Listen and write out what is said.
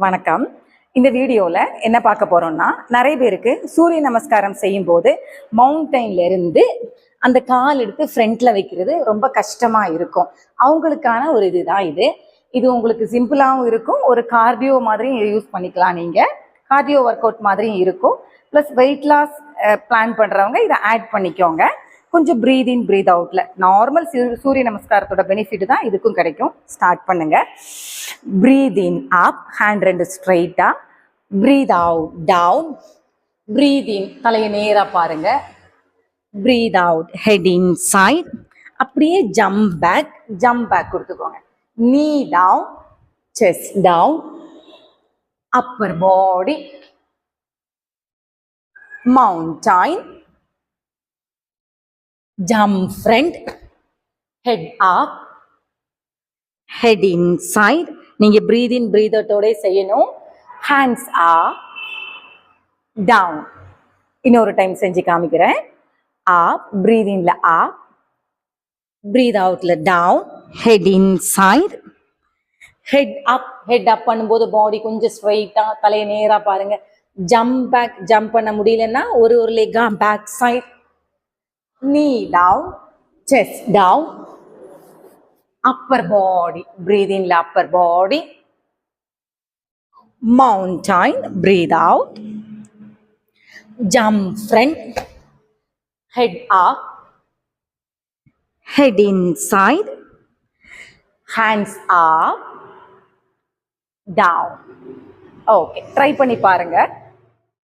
வணக்கம். இந்த வீடியோவில் என்ன பார்க்க போகிறோம்னா, நிறைய பேருக்கு சூரிய நமஸ்காரம் செய்யும்போது மவுண்டைன்ல இருந்து அந்த கால் எடுத்து ஃப்ரண்ட்ல வைக்கிறது ரொம்ப கஷ்டமாக இருக்கும். அவங்களுக்கான ஒரு இதுதான் இது. இது உங்களுக்கு சிம்பிளாகவும் இருக்கும், ஒரு கார்டியோ மாதிரியும் யூஸ் பண்ணிக்கலாம். நீங்கள் கார்டியோ ஒர்க் அவுட் மாதிரியும் இருக்கும். ப்ளஸ் வெயிட் லாஸ் பிளான் பண்ணுறவங்க இதை ஆட் பண்ணிக்கோங்க. கொஞ்சம் ப்ரீத் இன் ப்ரீத் அவுட்ல நார்மல் சூரிய நமஸ்காரத்தோட பெனிஃபிட் தான் இதுக்கும் கிடைக்கும். ஸ்டார்ட் பண்ணுங்க. ப்ரீத் இன் அப், ஹேண்ட் ரெண்டு ஸ்ட்ரைட்டா. Breathe out down. Breathe in, தலையை நேராக பாருங்க. Breathe out head in side. அப்படியே ஜம்ப் பேக் கொடுத்துக்கோங்க. Knee down, chest down, upper body, mountain, jump front, head up, head inside. நீங்க breathe in breathe out ஓட செய்யணும். hands up, down. இன்னொரு time செஞ்சு காமிக்கிறேன். up, breathe inல up, breathe outல down, head inside, head up பண்ணும்போது பாடி கொஞ்சம் ஸ்ட்ரைட்டா, தலையை நேரா பாருங்க. ஜம்ப் பண்ண முடியலன்னா ஒரு லெக்கா back side. knee down, chest down, upper body, breathe in upper body, mountain, breathe out, jump front, head up, head inside, hands up, down. Okay, try பண்ணி பாருங்க.